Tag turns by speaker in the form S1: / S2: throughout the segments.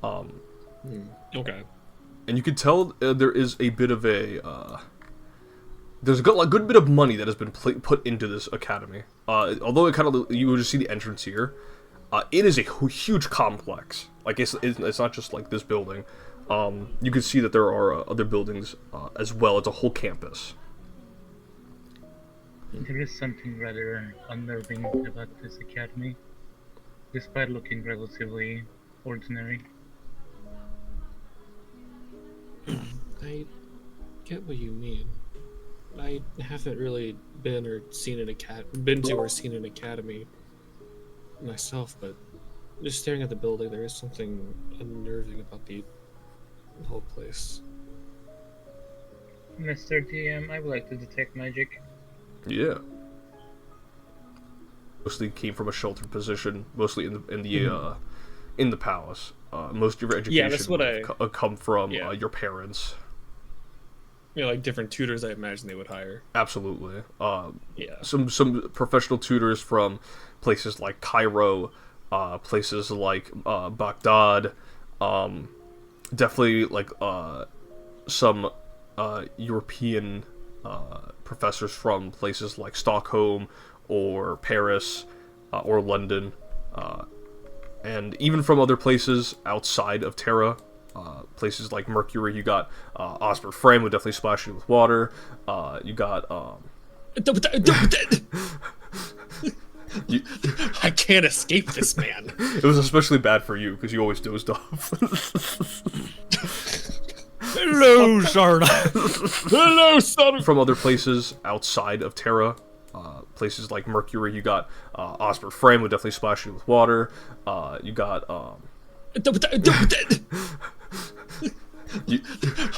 S1: Okay.
S2: And you can tell there is a bit of a there's a good bit of money that has been put into this academy. Although it kind of you would just see the entrance here. It is a huge complex. Like it's not just like this building. You can see that there are other buildings as well. It's a whole campus.
S3: There is something rather unnerving about this academy, despite looking relatively ordinary.
S1: I get what you mean. I haven't really been to or seen an academy myself, but just staring at the building, there is something unnerving about the whole place.
S3: Mr. DM, I would like to detect magic.
S2: Yeah. Mostly came from a sheltered position, mostly in the palace. Most of your education
S1: that's what
S2: come from your parents.
S1: Like different tutors I imagine they would hire.
S2: Absolutely.
S1: Yeah.
S2: Some professional tutors from places like Cairo, places like Baghdad, definitely like some European professors from places like Stockholm or Paris or London, and even from other places outside of Terra. Places like Mercury, you got Osbert Frame would definitely splash you with water. You got
S1: I can't escape this man.
S2: It was especially bad for you because you always dozed off.
S1: Hello, Sarna. Hello, son.
S2: From other places outside of Terra, places like Mercury, you got Osbert Frame would definitely splash you with water. You got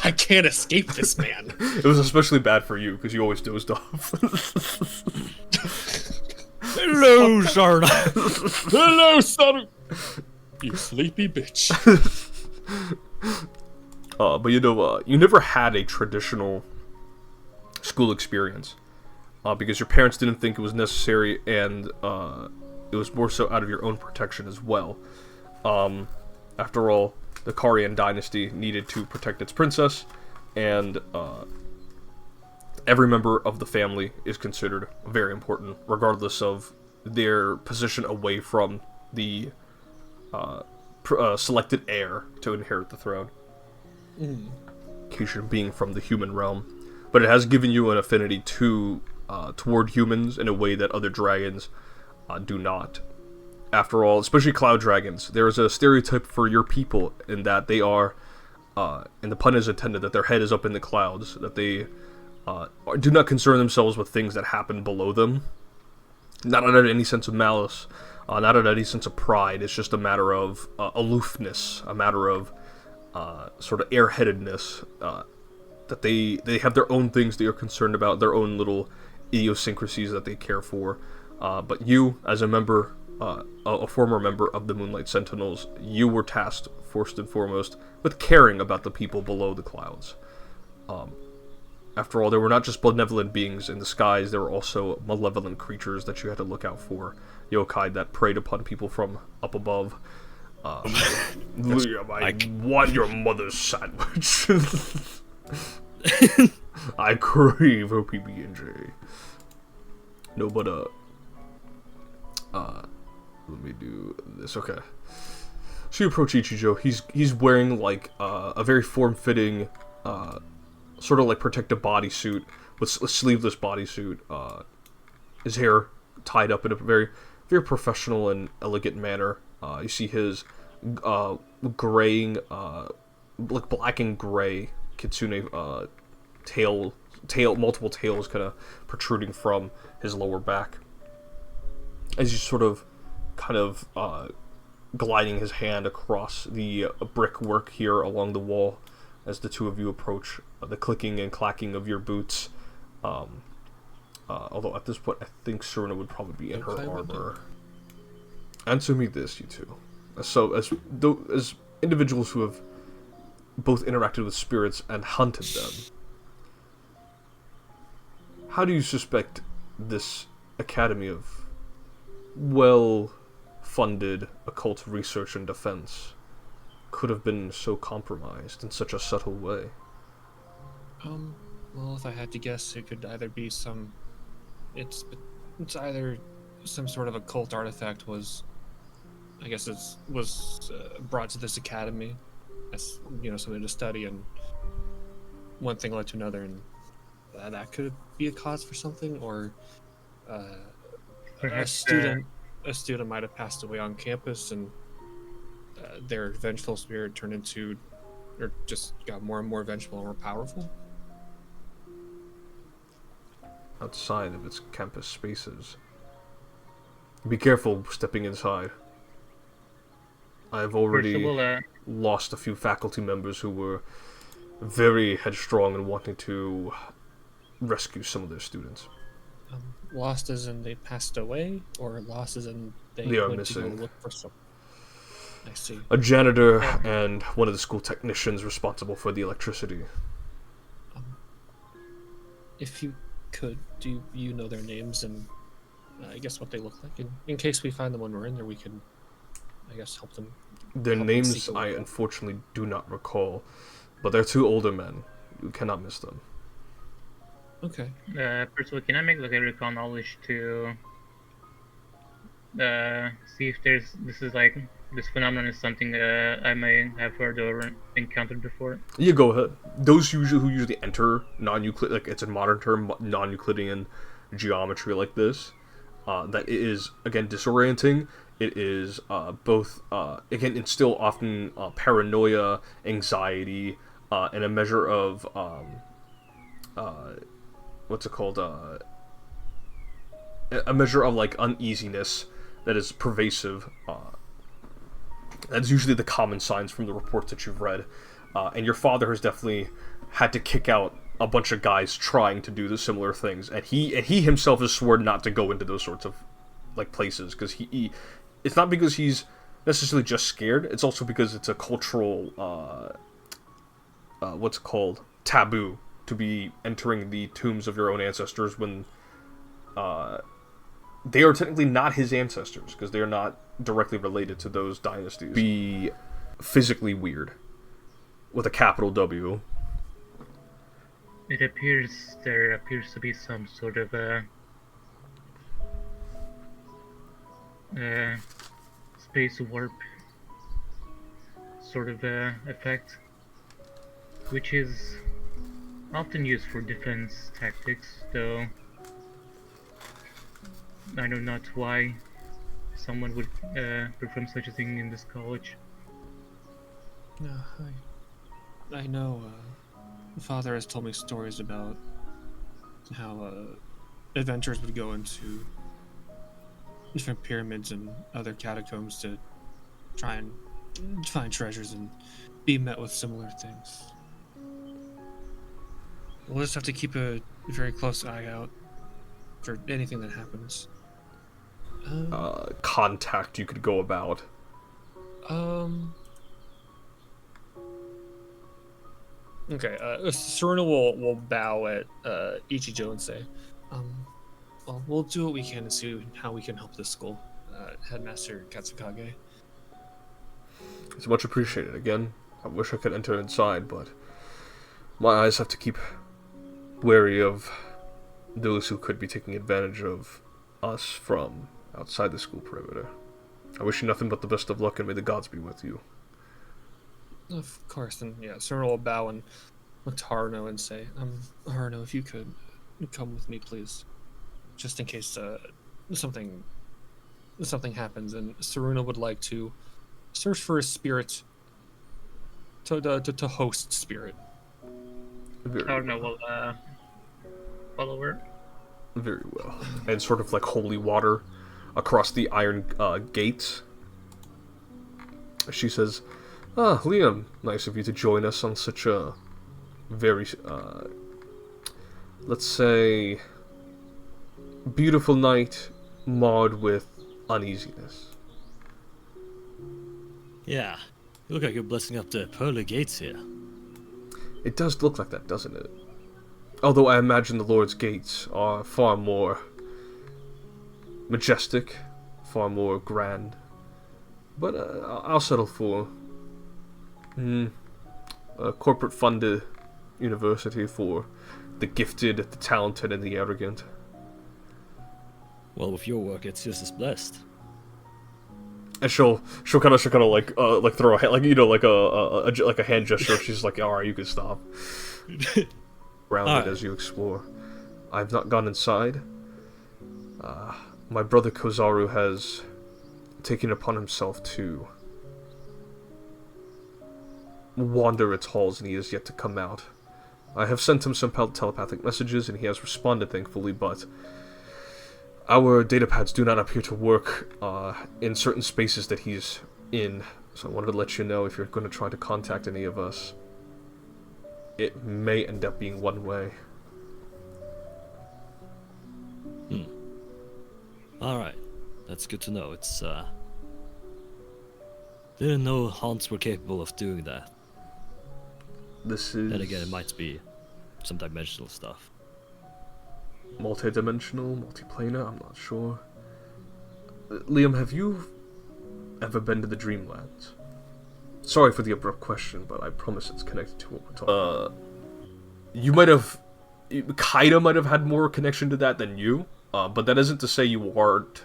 S1: I can't escape this man.
S2: It was especially bad for you because you always dozed off.
S1: Hello, Sarna. Hello, son. You sleepy bitch.
S2: But you never had a traditional school experience because your parents didn't think it was necessary, and it was more so out of your own protection as well. After all, the Karian dynasty needed to protect its princess, and every member of the family is considered very important, regardless of their position away from the selected heir to inherit the throne. Occasion being from the human realm, but it has given you an affinity toward humans in a way that other dragons do not. After all, especially cloud dragons, there is a stereotype for your people in that they are, and the pun is intended, that their head is up in the clouds, that they do not concern themselves with things that happen below them. Not out of any sense of malice, not out of any sense of pride. It's just a matter of aloofness, a matter of sort of airheadedness, that they have their own things they are concerned about, their own little idiosyncrasies that they care for. But you, as a member, a former member of the Moonlight Sentinels, you were tasked, first and foremost, with caring about the people below the clouds. After all, there were not just benevolent beings in the skies, there were also malevolent creatures that you had to look out for. Yokai that preyed upon people from up above. I want your mother's sandwich. I crave her PB&J. No, but let me do this. Okay. So you approach Ichijo. He's wearing like a very form-fitting, sort of like protective bodysuit with a sleeveless bodysuit. His hair tied up in a very, very professional and elegant manner. You see his graying, like black and gray kitsune multiple tails kind of protruding from his lower back. As he's sort of, kind of gliding his hand across the brickwork here along the wall, as the two of you approach, the clicking and clacking of your boots. Although at this point, I think Serena would probably be in her armor. Answer me this, you two. So, as individuals who have both interacted with spirits and hunted them, how do you suspect this academy of well-funded occult research and defense could have been so compromised in such a subtle way?
S1: Well, if I had to guess, it could either be it's it's either some sort of occult artifact I guess was brought to this academy as something to study, and one thing led to another, and that could be a cause for something, or uh, a
S3: Perhaps
S1: student might have passed away on campus, and their vengeful spirit turned into, or just got more and more vengeful and more powerful.
S2: Outside of its campus spaces. Be careful stepping inside. I've
S3: first
S2: already
S3: of all,
S2: lost a few faculty members who were very headstrong in wanting to rescue some of their students.
S1: Lost as in they passed away, or lost as in
S2: They are
S1: went to
S2: missing.
S1: go look for some. I see.
S2: A janitor and one of the school technicians responsible for the electricity.
S1: If you could, do you know their names and I guess what they look like? In case we find them when we're in there, we can, I guess, help them.
S2: Their
S1: Help them
S2: names
S1: seek a
S2: I
S1: way.
S2: unfortunately do not recall, but they're two older men. You cannot miss them.
S1: Okay.
S3: first of all, can I make like a recon knowledge to see if this phenomenon is something I may have heard or encountered before?
S2: Yeah, go ahead. Those who usually enter non-Euclid, like it's a modern term, non-Euclidean geometry like this, that it is again disorienting. It is both again it's still often paranoia, anxiety, and a measure of what's it called? A measure of like uneasiness that is pervasive. That's usually the common signs from the reports that you've read. And your father has definitely had to kick out a bunch of guys trying to do the similar things, and he himself has sworn not to go into those sorts of like places because he it's not because he's necessarily just scared. It's also because it's a cultural what's it called, taboo to be entering the tombs of your own ancestors when they are technically not his ancestors because they are not directly related to those dynasties. Be physically weird with a capital W.
S3: There appears to be some sort of space warp sort of effect, which is often used for defense tactics, though I know not why someone would perform such a thing in this college.
S1: I know. Father has told me stories about how adventurers would go into different pyramids and other catacombs to try and find treasures and be met with similar things. We'll just have to keep a very close eye out for anything that happens.
S2: Contact you could go about.
S1: Okay, Serena will bow at Ichijo and say, well, we'll do what we can to see how we can help this school, Headmaster Katsukage.
S2: It's much appreciated. Again, I wish I could enter inside, but my eyes have to keep wary of those who could be taking advantage of us from outside the school perimeter. I wish you nothing but the best of luck, and may the gods be with you.
S1: Of course, and yeah, Serena will bow and look to Haruno and say, Haruno, if you could come with me, please, just in case something happens. And Serena would like to search for a spirit to host spirit.
S3: Haruno will follow her.
S2: Very well. And sort of like holy water across the iron gates. She says, Liam, nice of you to join us on such a very, let's say, beautiful night marred with uneasiness.
S4: Yeah, you look like you're blessing up the pearly gates here.
S2: It does look like that, doesn't it? Although I imagine the Lord's gates are far more majestic, far more grand. But I'll settle for A corporate-funded university for the gifted, the talented, and the arrogant.
S4: Well, with your work, it's just as blessed.
S2: And she'll kind of like throw a hand, like, you know, like a hand gesture. She's like, all right, you can stop. Grounded as you explore. I've not gone inside. My brother Kozaru has taken upon himself to wander its halls, and he is yet to come out. I have sent him some telepathic messages, and he has responded, thankfully, but our datapads do not appear to work in certain spaces that he's in, so I wanted to let you know if you're going to try to contact any of us, it may end up being one way.
S4: Alright, that's good to know. It's, didn't know haunts were capable of doing that.
S2: This is...
S4: Then again, it might be some dimensional stuff.
S2: Multi-dimensional, multiplanar, I'm not sure. Liam, have you ever been to the Dreamlands? Sorry for the abrupt question, but I promise it's connected to what we're talking You might have... Kaida might have had more connection to that than you, but that isn't to say you aren't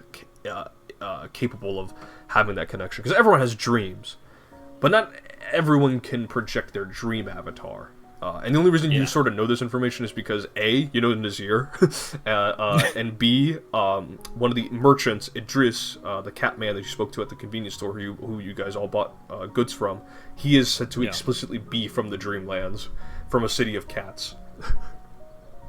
S2: capable of having that connection. Because everyone has dreams, but not everyone can project their dream avatar. And the only reason you sort of know this information is because A, you know Nazir, and B, one of the merchants, Idris, the cat man that you spoke to at the convenience store, who you guys all bought goods from, he is said to explicitly be from the Dreamlands, from a city of cats.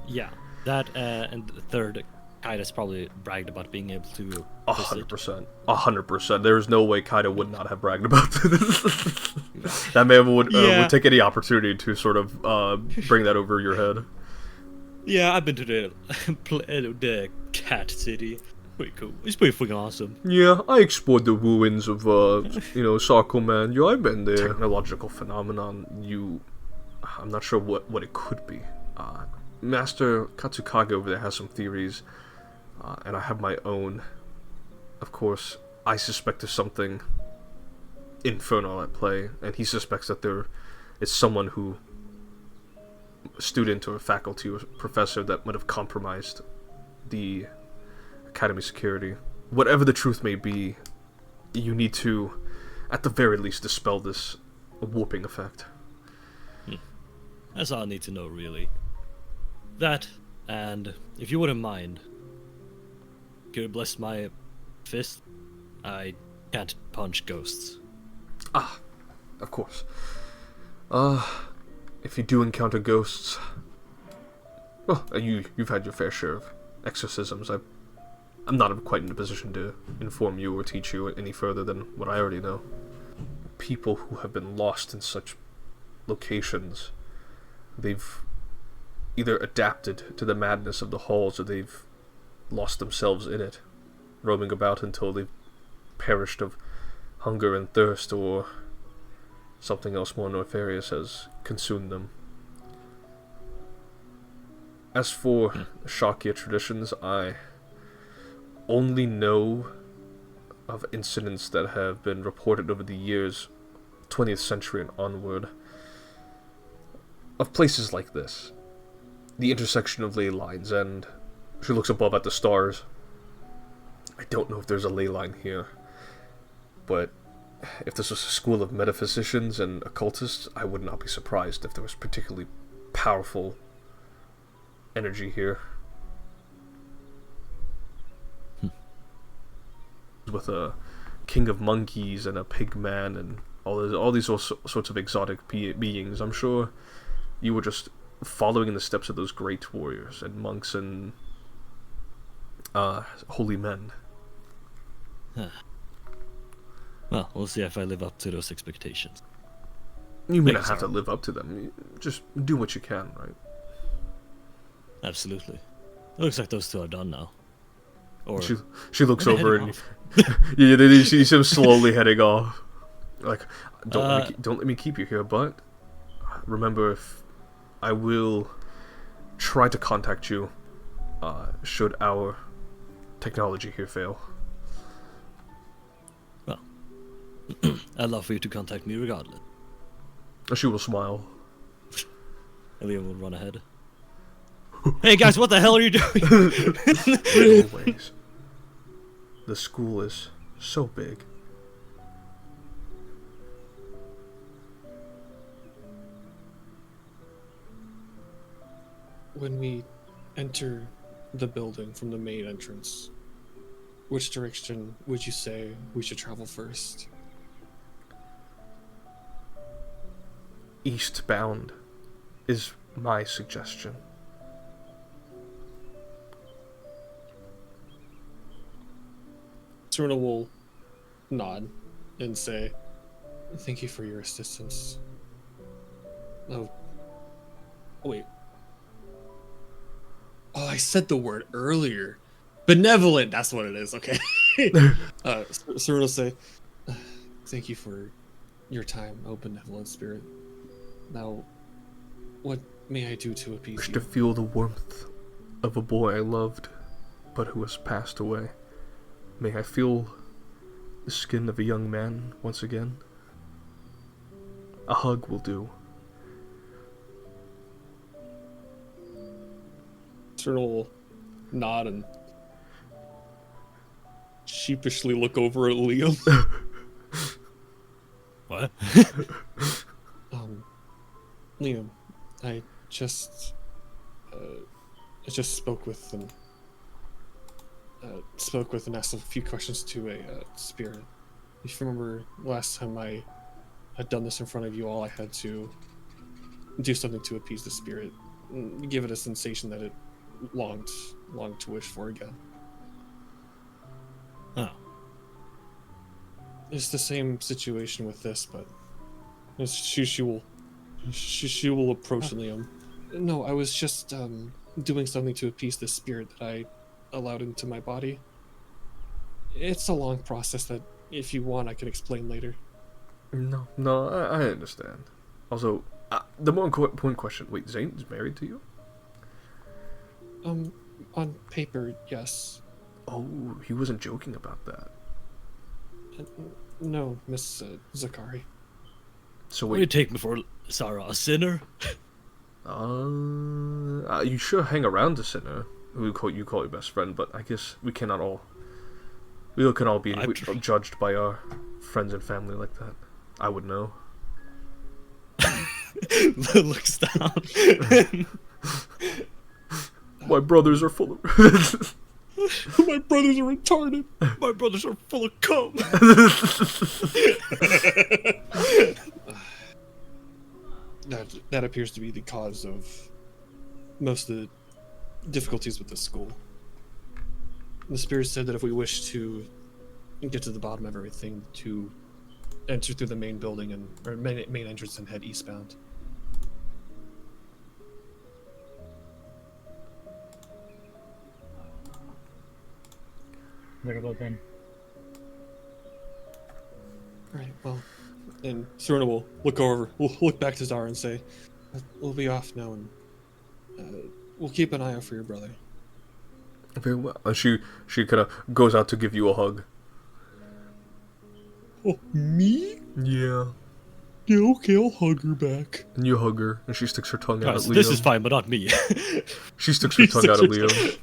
S4: Yeah, that and the third, Kaida's probably bragged about being able to.
S2: 100%. 100%. There is no way Kaida would not have bragged about this. That man would take any opportunity to sort of bring that over your head.
S4: Yeah, I've been to the cat city. Pretty cool. It's pretty freaking awesome.
S2: Yeah, I explored the ruins of, Sarko Man. Yeah, I've been there. Technological phenomenon, I'm not sure what it could be. Master Katsukage over there has some theories, and I have my own. Of course, I suspect there's something infernal at play, and he suspects that there is someone who, a student or a faculty or a professor, that might have compromised the academy security. Whatever the truth may be, you need to, at the very least, dispel this warping effect.
S4: That's all I need to know, really. That, and if you wouldn't mind, could you bless my fist? I can't punch ghosts.
S2: Ah, of course. If you do encounter ghosts, well, you've had your fair share of exorcisms. I'm not quite in a position to inform you or teach you any further than what I already know. People who have been lost in such locations, they've either adapted to the madness of the halls, or they've lost themselves in it, roaming about until they've perished of hunger and thirst, or something else more nefarious has consumed them. As for Shakya traditions, I only know of incidents that have been reported over the years, 20th century and onward, of places like this. The intersection of ley lines, and she looks above at the stars. I don't know if there's a ley line here, but if this was a school of metaphysicians and occultists, I would not be surprised if there was particularly powerful energy here. With a king of monkeys and a pig man and all these sorts of exotic beings, I'm sure you were just following in the steps of those great warriors and monks and holy men.
S4: Well, we'll see if I live up to those expectations.
S2: You may not have to live up to them. Just do what you can, right?
S4: Absolutely. It looks like those two are done now. Or
S2: she looks over and you see him slowly heading off. Like, don't let me keep you here, but remember, if I will try to contact you should our technology here fail.
S4: Well, I'd love for you to contact me regardless.
S2: She will smile.
S4: Liam will run ahead. Hey guys, what the hell are you doing?
S2: Always. The school is so big.
S1: When we enter the building from the main entrance, which direction would you say we should travel first?
S2: Eastbound is my suggestion.
S1: Serena will nod and say, "Thank you for your assistance." Oh, wait. Oh, I said the word earlier. Benevolent, that's what it is, okay. Serena will say, "Thank you for your time, oh benevolent spirit. Now, what may I do to appease
S2: Wish
S1: you?"
S2: to feel the warmth of a boy I loved, but who has passed away. May I feel the skin of a young man once again? A hug will do.
S1: Serena will nod and sheepishly look over at Liam.
S4: What?
S1: Liam, I just spoke with them. Spoke with and asked a few questions to a spirit. If you remember last time I had done this in front of you all, I had to do something to appease the spirit, and give it a sensation that it longed to wish for again.
S4: Oh.
S1: It's the same situation with this, but she will approach Liam. No, I was just doing something to appease the spirit that I allowed into my body. It's a long process that, if you want, I can explain later.
S2: No, I understand. Also, the more important question, wait, Zane is married to you?
S1: On paper, yes.
S2: Oh, he wasn't joking about that.
S1: No, Miss Zakari.
S2: So
S4: What do you
S2: wait,
S4: take me for, Sarah, a sinner?
S2: you should hang around the sinner, who you call your best friend, but I guess we can all be judged by our friends and family like that. I would know.
S4: Looks down.
S2: My brothers are full of...
S1: My brothers are retarded.
S4: My brothers are full of cum.
S1: That appears to be the cause of most of the difficulties with the school. The spirit said that if we wish to get to the bottom of everything, to enter through the main building or main entrance and head eastbound.
S3: Very well then.
S1: Right, well, and Serena will we'll look back to Zara and say, "We'll be off now, and we'll keep an eye out for your brother."
S2: Very well. And she kind of goes out to give you a hug.
S1: Oh, me?
S2: Yeah.
S1: Yeah, okay, I'll hug her back.
S2: And you hug her, and she sticks her tongue out
S4: Guys,
S2: at Liam.
S4: this is fine, but not me.
S2: She sticks her tongue out at Liam.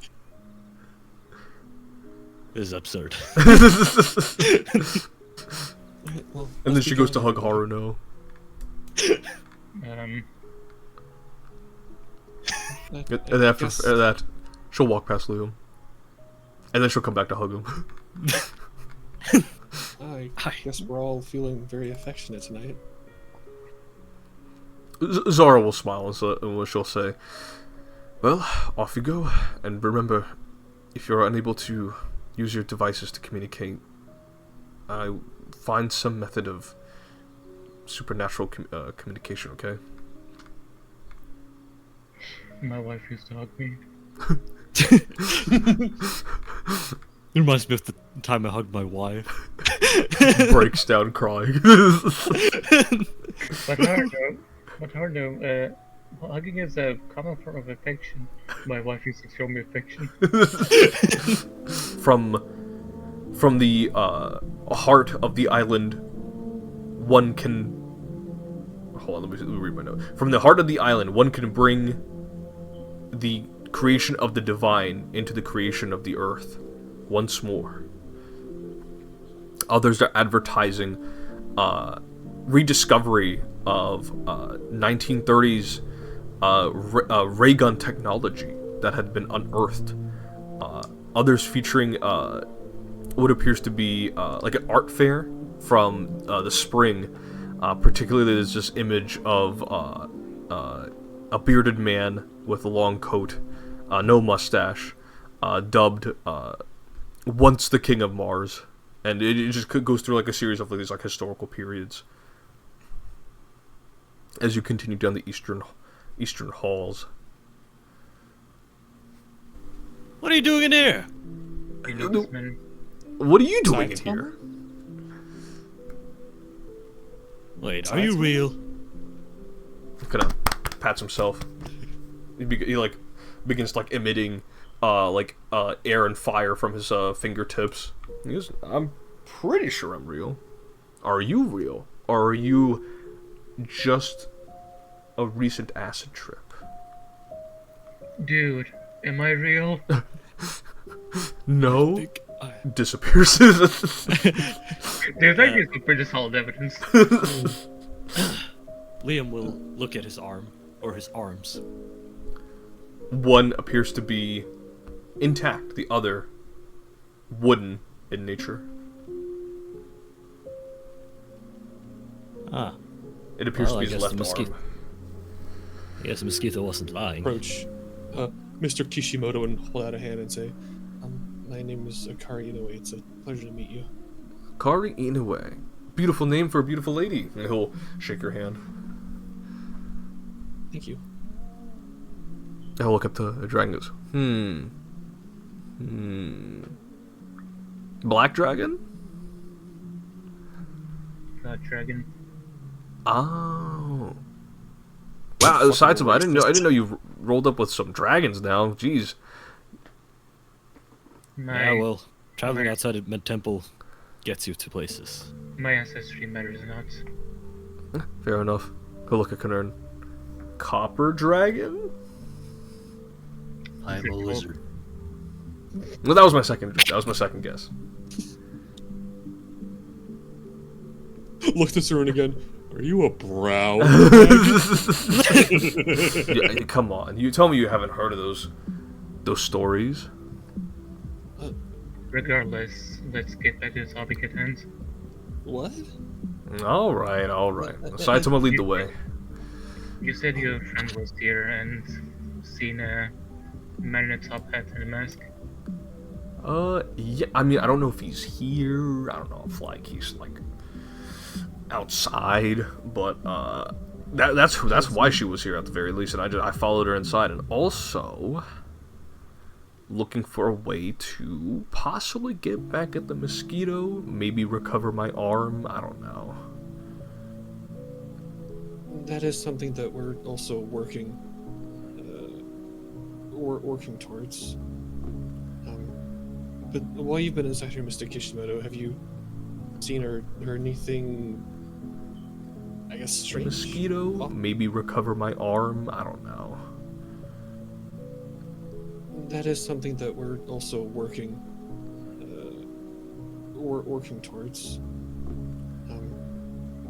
S4: This is absurd.
S1: Right, well,
S2: And then she goes to hug Haruno.
S3: Um,
S2: And after that, she'll walk past Liam. And then she'll come back to hug him.
S1: I guess we're all feeling very affectionate tonight.
S2: Zara will smile and she'll say, "Well, off you go. And remember, if you're unable to use your devices to communicate, find some method of supernatural communication, okay?"
S3: my wife used to hug me.
S4: It reminds me of the time I hugged my wife.
S2: Breaks down crying.
S3: But Hardo, hugging is a common form of affection. My wife used to show me affection.
S2: From the heart of the island, one can hold on, let me read my note. From the heart of the island, one can bring the creation of the divine into the creation of the earth once more. Others are advertising rediscovery of 1930s ray gun technology that had been unearthed. Others featuring what appears to be like an art fair from the spring. Particularly, there's this image of a bearded man with a long coat, no mustache, dubbed once the King of Mars. And it just goes through like a series of these like historical periods as you continue down the eastern halls.
S4: What are you doing in here?
S2: What are you doing in here?
S4: Wait, are you real?
S2: He kind of pats himself. He like begins like emitting air and fire from his fingertips. He goes, I'm pretty sure I'm real. Are you real? Or are you just a recent acid trip?
S3: Dude, am I real?
S2: No. Disappears.
S3: There's actually some pretty solid evidence.
S4: Liam will look at his arm, or his arms.
S2: One appears to be intact, the other wooden in nature.
S4: Ah.
S2: It appears to
S4: Well,
S2: be his left arm.
S4: I guess the mosquito wasn't lying.
S1: Approach Mr. Kishimoto and hold out a hand and say, my name is Akari Inoue. It's a pleasure to meet you.
S2: Kari Inoue. Beautiful name for a beautiful lady. And he'll shake your hand.
S1: Thank you.
S2: I'll look up the dragon and goes, Black dragon?
S3: Dragon.
S2: Oh. Wow, aside from I didn't know you rolled up with some dragons now. Jeez.
S4: Yeah, well, traveling outside of Med Temple gets you to places.
S3: My ancestry matters not.
S2: Fair enough. Go look at Kanern. Copper dragon?
S4: I'm a lizard.
S2: Well, that was my second guess.
S1: Look this around again. Are you a brown?
S2: Yeah, come on. You tell me you haven't heard of those stories.
S3: Regardless, let's get back to the topic at hand.
S1: What?
S2: All right. Saitama, lead the way.
S3: You said your friend was here and seen a man in a top hat and a mask.
S2: Yeah. I mean, I don't know if he's here. I don't know if like he's like outside, but that's why she was here at the very least, and I followed her inside, and also looking for a way to possibly get back at the mosquito, maybe recover my arm. I don't know.
S1: That is something that we're also working towards. But while you've been inside here, Mr. Kishimoto, have you seen or heard anything, I guess, strange?
S2: Mosquito?
S1: Oh.
S2: Maybe recover my arm? I don't know.
S1: That is something that we're also working towards.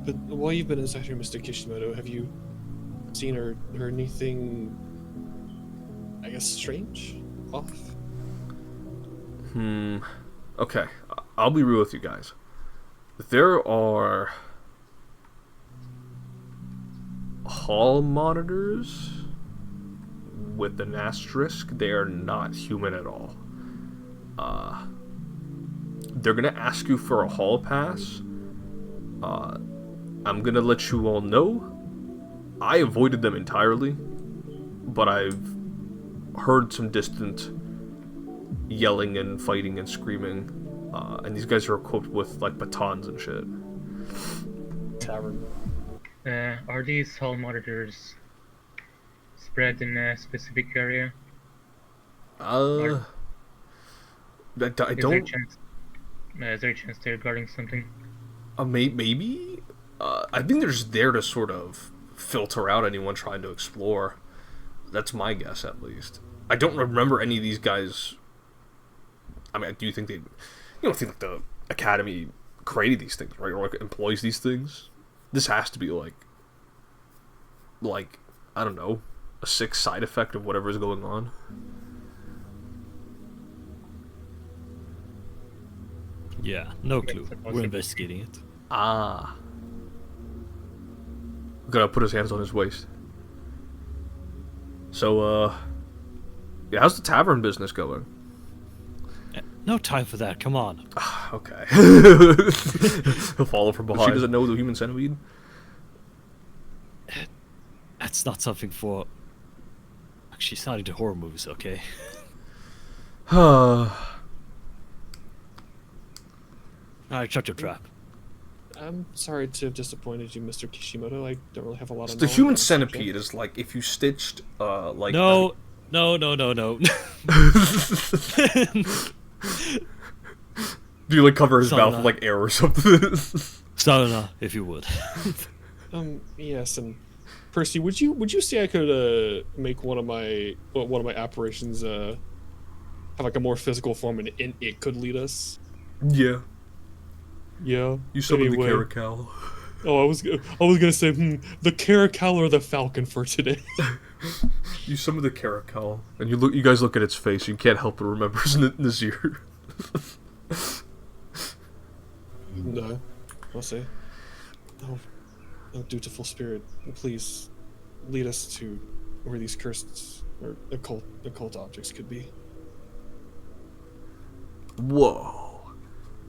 S1: But while you've been inside here, Mr. Kishimoto, have you seen or heard anything, I guess, strange? Off?
S2: Okay, I'll be real with you guys. There are hall monitors with an asterisk. They are not human at all. They're gonna ask you for a hall pass. I'm gonna let you all know I avoided them entirely, but I've heard some distant yelling and fighting and screaming, and these guys are equipped with like batons and shit.
S1: Tavern.
S3: Are these hall monitors spread in a specific area?
S2: I don't.
S3: Is there a chance they're guarding something?
S2: Maybe. I think they're just there to sort of filter out anyone trying to explore. That's my guess, at least. I don't remember any of these guys. I mean, do you think they? You don't think like the academy created these things, right? Or like employs these things? This has to be like I don't know, a sick side effect of whatever is going on.
S4: Yeah, no clue. We're investigating it.
S2: Ah. Gotta put his hands on his waist. So, yeah, how's the tavern business going?
S4: No time for that, come on.
S2: Okay. He'll follow from behind. She doesn't know the human centipede?
S4: That's not something for... She's not into horror movies, okay? Alright, shut your trap.
S1: I'm sorry to have disappointed you, Mr. Kishimoto. I don't really have a lot of
S2: The
S1: knowledge
S2: human
S1: on the subject.
S2: centipede is like if you stitched, like...
S4: No.
S2: Do you, like, cover his mouth
S4: Sana.
S2: with, like, air or something?
S4: Sana, if you would.
S1: Yes, and Percy, would you say I could make one of my apparitions have like a more physical form and it could lead us?
S2: Yeah.
S1: Yeah.
S2: You summoned
S1: Anyway.
S2: the Caracal.
S1: Oh, I was gonna say the Caracal or the Falcon for today.
S2: You summon the Caracal, and you guys look at its face. You can't help but remember Nazir.
S1: No, I'll say. Oh, dutiful spirit, please lead us to where these cursed or occult objects could be.
S2: Whoa.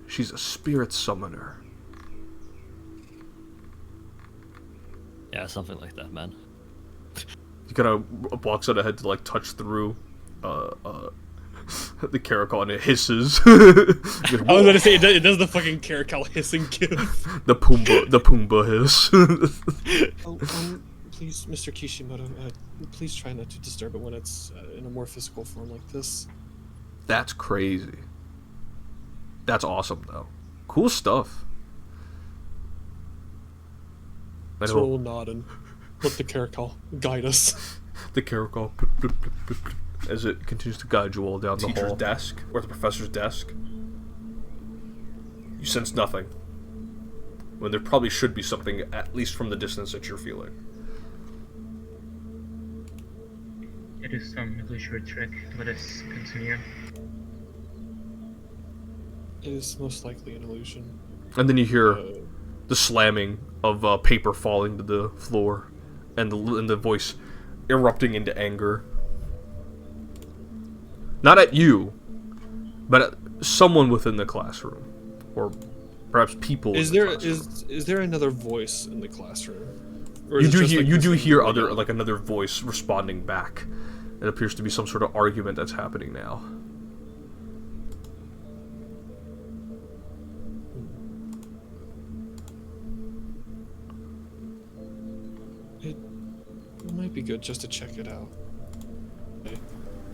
S2: She's a spirit summoner.
S4: Yeah, something like that, man.
S2: He kind of walks out ahead to, like, touch through the Caracal, and it hisses.
S1: I was gonna say it does the fucking Caracal hissing gif.
S2: The Pumbaa hiss.
S1: Please, Mr. Kishimoto, please try not to disturb it when it's in a more physical form like this.
S2: That's crazy. That's awesome, though. Cool stuff.
S1: So we'll nod and let the Caracal guide us.
S2: The Caracal, as it continues to guide you all down the hall. Desk, or the professor's desk. You sense nothing. When there probably should be something, at least from the distance that you're feeling.
S3: It is some illusory trick. Let us continue.
S1: It is most likely an illusion.
S2: And then you hear the slamming of paper falling to the floor, and the voice erupting into anger. Not at you, but at someone within the classroom, or perhaps people.
S1: Is
S2: in the
S1: there
S2: classroom.
S1: is there another voice in the classroom? Or
S2: You
S1: is it
S2: do
S1: just
S2: hear
S1: like
S2: you
S1: this
S2: do
S1: thing
S2: hear
S1: going
S2: other
S1: on?
S2: like another voice responding back. It appears to be some sort of argument that's happening now.
S1: It might be good just to check it out.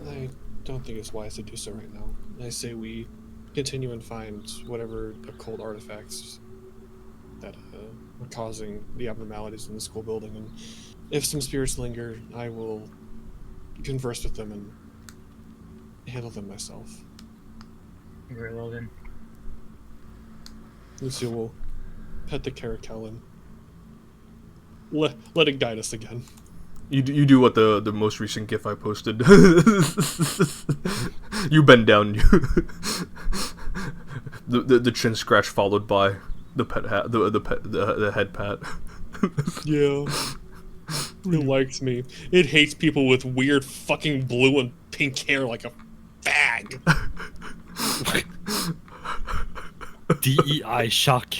S1: I don't think it's wise to do so right now. I say we continue and find whatever occult artifacts that are causing the abnormalities in the school building, and if some spirits linger, I will converse with them and handle them myself.
S3: Very well then.
S1: Lucio will pet the Caracal and let it guide us again.
S2: You do what the most recent GIF I posted. You bend down. The chin scratch followed by the pet hat, the head pat.
S1: Yeah. It likes me. It hates people with weird fucking blue and pink hair like a fag.
S4: DEI shock.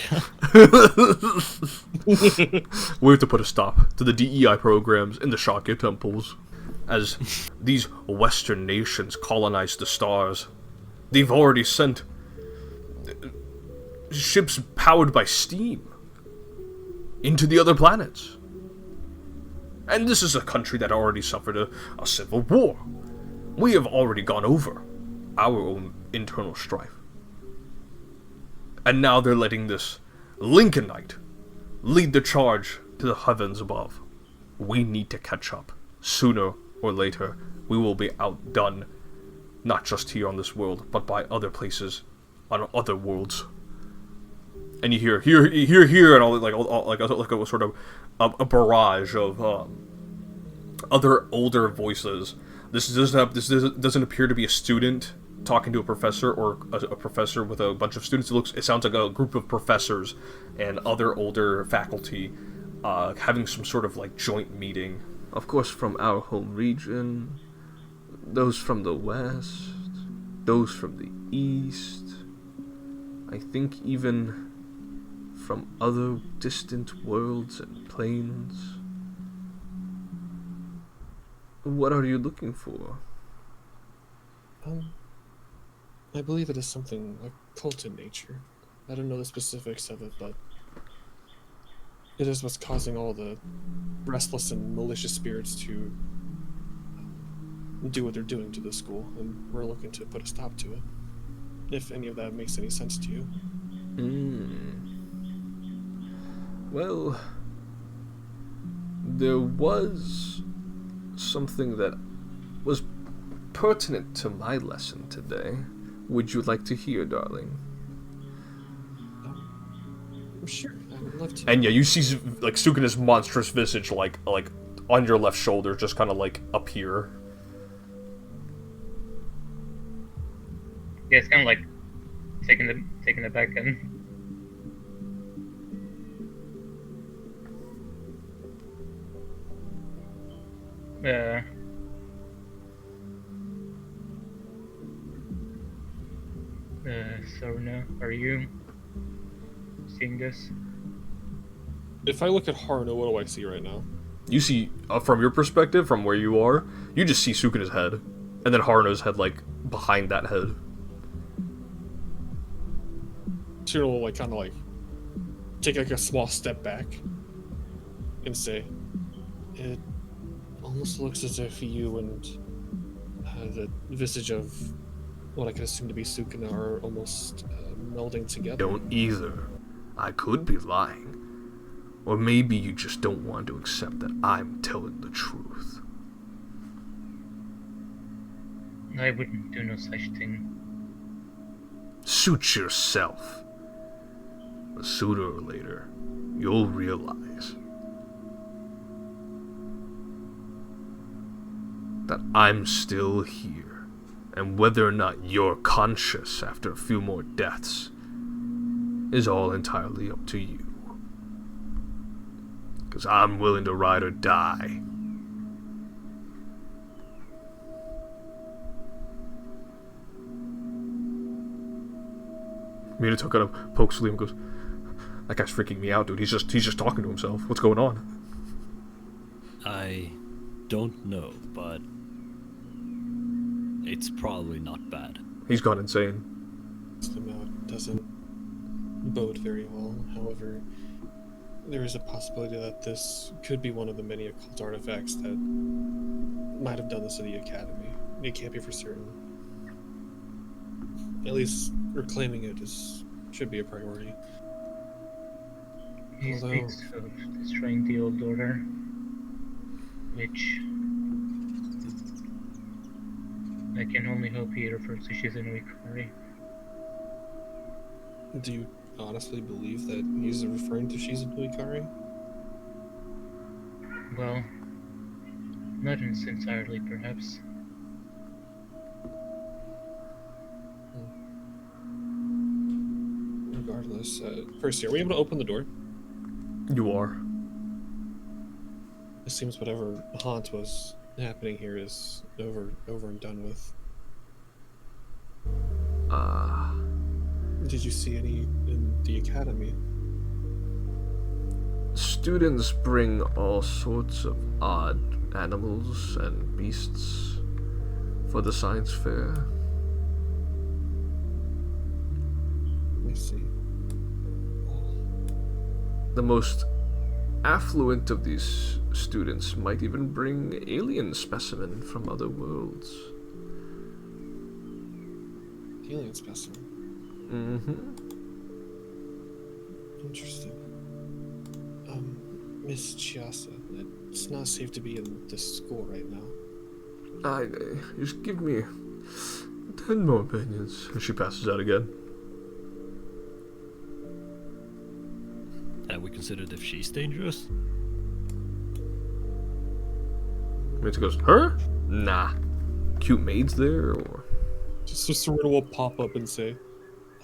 S2: We have to put a stop to the DEI programs in the Shakya temples. As these Western nations colonize the stars, they've already sent ships powered by steam into the other planets. And this is a country that already suffered a civil war. We have already gone over our own internal strife. And now they're letting this Lincolnite lead the charge to the heavens above. We need to catch up. Sooner or later, we will be outdone. Not just here on this world, but by other places, on other worlds. And you hear, and all like a sort of a barrage of other older voices. This doesn't appear to be a student talking to a professor, or a professor with a bunch of students. It sounds like a group of professors and other older faculty having some sort of like joint meeting. Of course, from our home region, those from the west, those from the east, I think even from other distant worlds and planes. What are you looking for?
S1: I believe it is something occult in nature. I don't know the specifics of it, but it is what's causing all the restless and malicious spirits to do what they're doing to the school, and we're looking to put a stop to it. If any of that makes any sense to you.
S2: Well, there was something that was pertinent to my lesson today. Would you like to hear, darling?
S1: Sure, I would love to.
S2: And yeah, you see like Sukuna's monstrous visage like on your left shoulder, just kind of like appear.
S3: Yeah, it's kind of like taking the back end. Sorna, are you seeing this?
S1: If I look at Harno, what do I see right now?
S2: You see, from your perspective, from where you are, you just see Sukuna's head, and then Harno's head like behind that head.
S1: Tuna will kind of take a small step back and say, "It almost looks as if you and the visage of what I could assume to be Sukuna are almost melding together."
S2: Don't either. I could be lying. Or maybe you just don't want to accept that I'm telling the truth.
S3: I wouldn't do no such thing.
S2: Suit yourself. But sooner or later, you'll realize that I'm still here, and whether or not you're conscious after a few more deaths is all entirely up to you. Because I'm willing to ride or die. Minato kind of pokes Liam and goes, "That guy's freaking me out, dude. He's just talking to himself. What's going on?"
S4: I don't know, but it's probably not bad.
S2: He's gone insane.
S1: Somehow it doesn't bode very well. However, there is a possibility that this could be one of the many occult artifacts that might have done this to the Academy. It can't be for certain. At least reclaiming it should be a priority.
S3: He
S1: Although-
S3: speaks of destroying the old order, which I can only hope he refers to Shizunui Kari.
S1: Do you honestly believe that he's referring to Shizunui Kari?
S3: Well, not entirely, perhaps.
S1: Regardless, Percy, are we able to open the door?
S2: You are.
S1: It seems whatever haunt was happening here is over and done with. Did you see any in the Academy?
S2: Students bring all sorts of odd animals and beasts for the science fair.
S1: I see.
S2: The most affluent of these students might even bring alien specimen from other worlds.
S1: Alien specimen.
S2: Mm-hmm.
S1: Interesting. Miss Chiasa, It's not safe to be in this school right now.
S2: Just give me 10 more opinions. And she passes out again.
S4: Have we considered if she's dangerous?
S2: Mitsu goes, her? Nah. Cute maids there, or?
S1: Just Serena will pop up and say,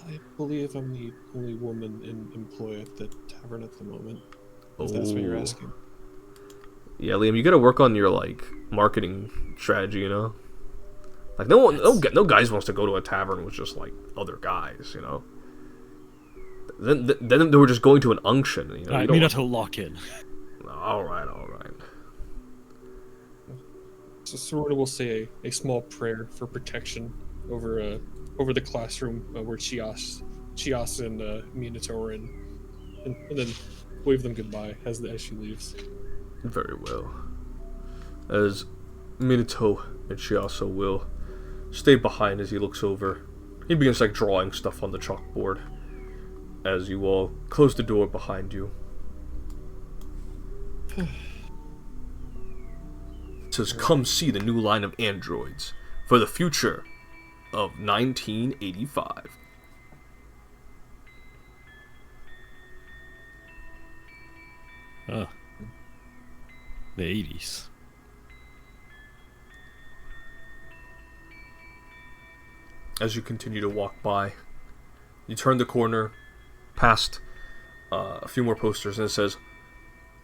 S1: I believe I'm the only woman in employ at the tavern at the moment. If that's what you're asking.
S2: Yeah, Liam, you gotta work on your, like, marketing strategy, you know? Like, no guys wants to go to a tavern with just, like, other guys, you know? Then they were just going to an unction, you know?
S4: Alright, Minato, lock in.
S2: Alright.
S1: So Serena will say a small prayer for protection over the classroom where Chias and Minato are in, and then wave them goodbye as she leaves.
S2: Very well. As Minato and Chiasso will stay behind as he looks over. He begins like drawing stuff on the chalkboard as you all close the door behind you. It says, come see the new line of androids for the future of 1985.
S4: Huh. The 80s.
S2: As you continue to walk by, you turn the corner past a few more posters and it says,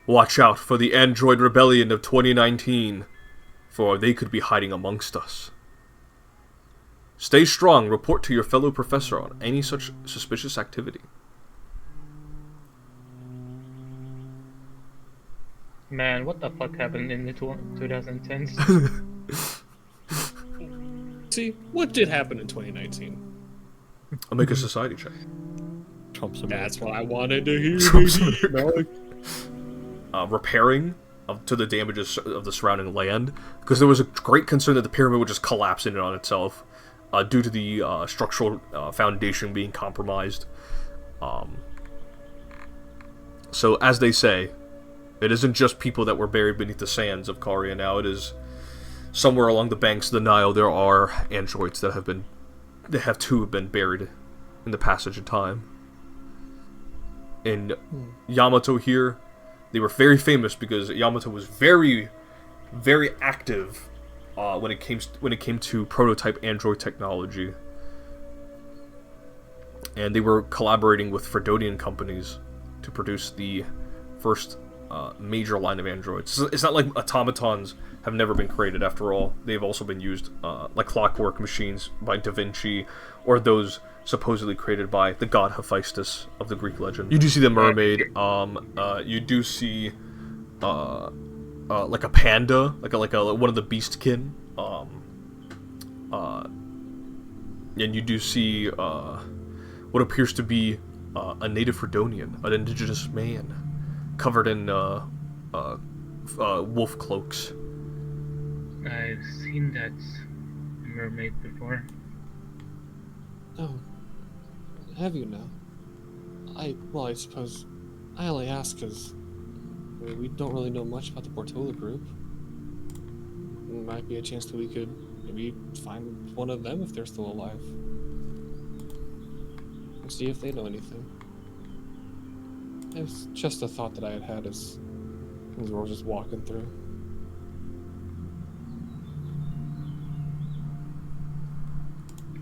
S2: watch out for the android rebellion of 2019, for they could be hiding amongst us. Stay strong, report to your fellow professor on any such suspicious activity.
S3: Man, what the fuck happened in the 2010s?
S1: See, what did happen in 2019?
S2: I'll make a society check.
S4: Trump's
S1: That's what I wanted to hear.
S2: Repairing to the damages of the surrounding land, because there was a great concern that the pyramid would just collapse in and on itself due to the structural foundation being compromised. So, as they say, it isn't just people that were buried beneath the sands of Caria now, it is somewhere along the banks of the Nile there are androids that have been buried in the passage of time. In Yamato here, they were very famous because Yamato was very, very active when it came to prototype android technology, and they were collaborating with Fredonian companies to produce the first major line of androids. So it's not like automatons have never been created. After all, they've also been used like clockwork machines by Da Vinci, or those supposedly created by the god Hephaestus of the Greek legend. You do see the mermaid. You do see like a panda, like a one of the beastkin. And you do see what appears to be a native Fredonian, an indigenous man, covered in wolf cloaks.
S3: I've seen that mermaid before.
S1: Oh, have you now? I suppose I only ask because we don't really know much about the Portola group. It might be a chance that we could maybe find one of them if they're still alive. And see if they know anything. It's just a thought that I had as we were just walking through.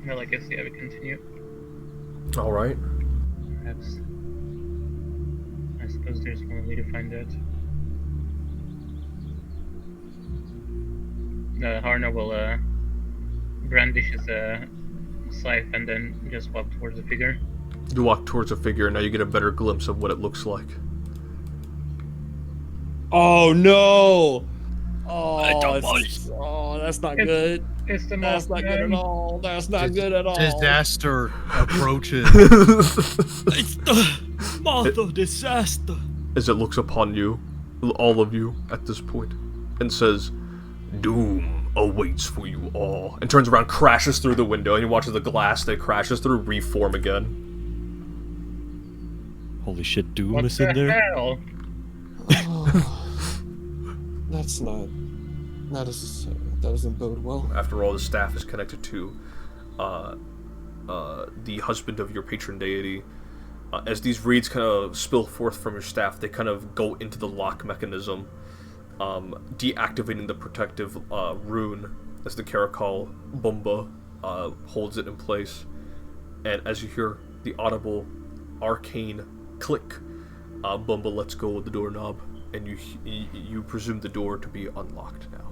S3: Well, I guess yeah, we continue.
S2: All right.
S3: Perhaps. I suppose there's one way to find out. Harna will brandish his scythe and then just walk towards the figure.
S2: You walk towards a figure, and now you get a better glimpse of what it looks like.
S1: Oh no!
S4: Oh,
S1: That's not good.
S3: It's the
S1: That's not good at all. That's not good at all.
S5: Disaster approaches.
S4: It's the Martha disaster.
S2: As it looks upon you, all of you, at this point, and says, "Doom awaits for you all," and turns around, crashes through the window, and you watch the glass that crashes through reform again.
S4: Holy shit, Doom
S3: What
S4: is
S3: the
S4: in there?
S3: hell?
S6: That's not. That doesn't bode well.
S2: After all, the staff is connected to the husband of your patron deity. As these reeds kind of spill forth from your staff, they kind of go into the lock mechanism, deactivating the protective rune as the Karakal Bumba holds it in place. And as you hear the audible arcane click, Bumba lets go of the doorknob, and you presume the door to be unlocked now.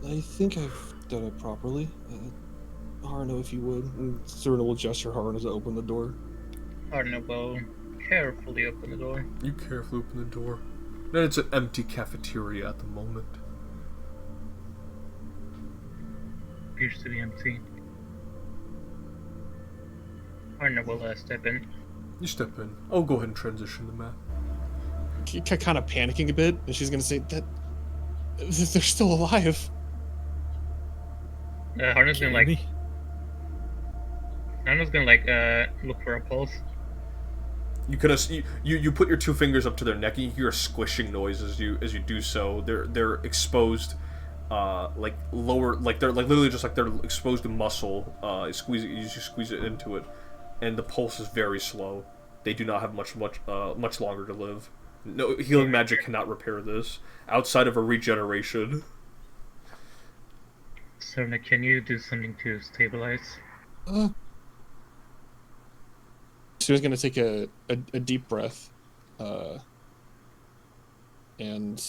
S6: I think I've done it properly. Harno, if you would. And Cyrano will gesture Harno to open the door.
S3: Arno will carefully open the door.
S2: You carefully open the door. And it's an empty cafeteria at the moment.
S3: Appears to be empty. Arno will step in.
S2: You step in. I'll go ahead and transition the map.
S6: Kind of panicking a bit, and she's gonna say that they're still alive.
S3: Arno's gonna
S4: Kidding
S3: like.
S4: me?
S3: Arno's gonna like look for a pulse.
S2: You kind of you put your two fingers up to their neck, and you hear a squishing noise as you do so. They're exposed, like lower, like they're like literally just like they're exposed to muscle. You squeeze it into it, and the pulse is very slow. They do not have much longer to live. No healing magic cannot repair this outside of a regeneration.
S3: So, Nick, can you do something to stabilize?
S6: She was gonna take a deep breath, and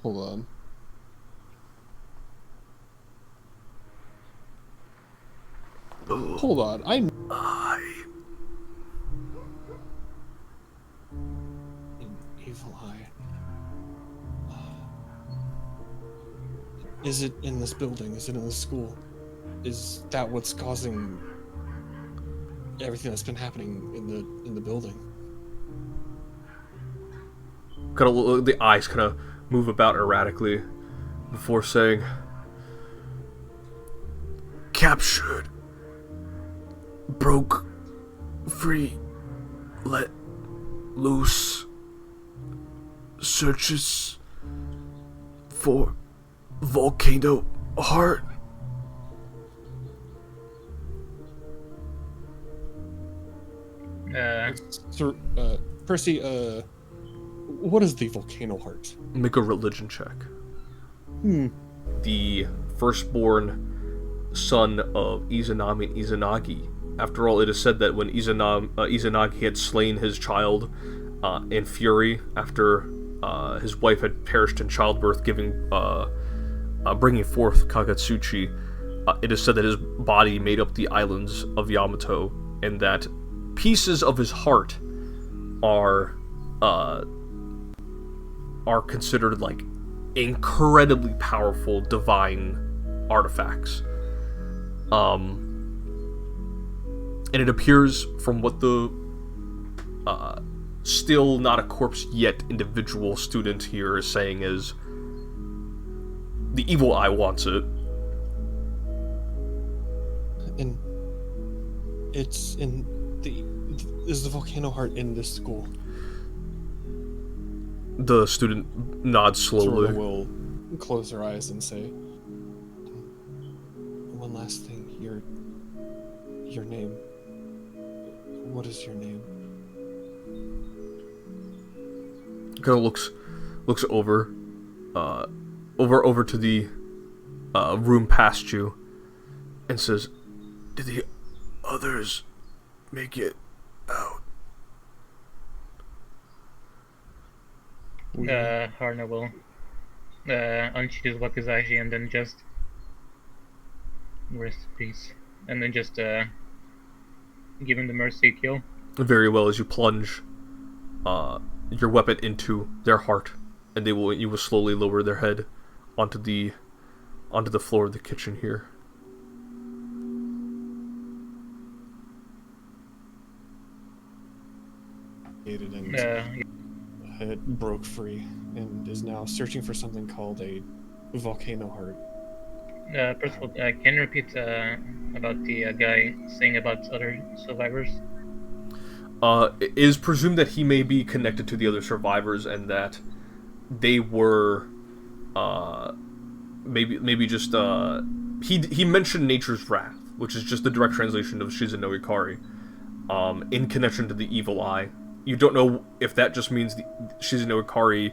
S6: hold on. Hold on, An evil eye. Is it in this building? Is it in the school? Is that what's causing everything that's been happening in the building?
S2: Kind of the eyes kind of move about erratically before saying, "Captured, broke, free, let loose, searches for volcano heart."
S6: Sir, Percy, what is the volcano heart?
S2: Make a religion check. The firstborn son of Izanami and Izanagi. After all, it is said that when Izanagi had slain his child in fury after his wife had perished in childbirth, bringing forth Kagatsuchi, it is said that his body made up the islands of Yamato, and that pieces of his heart are considered like incredibly powerful divine artifacts. And it appears from what the still not a corpse yet individual student here is saying is the evil eye wants it.
S6: And it's in is the volcano heart in this school?
S2: The student nods slowly.
S6: Zorla will close her eyes and say, "One last thing. Your name. What is your name?"
S2: Kind of looks over to the room past you, and says, "Did the others make it out?"
S3: Harna will unsheath his wakizashi and then just rest in peace, and then just give him the mercy kill.
S2: Very well, as you plunge your weapon into their heart, and you will slowly lower their head onto the floor of the kitchen here.
S6: And it broke free and is now searching for something called a volcano heart.
S3: First of all, can you repeat about the guy saying about other survivors?
S2: it is presumed that he may be connected to the other survivors, and that they were, maybe just, he mentioned Nature's Wrath, which is just the direct translation of Shizuno Ikari, in connection to the evil eye. You don't know if that just means the Shizuno Ikari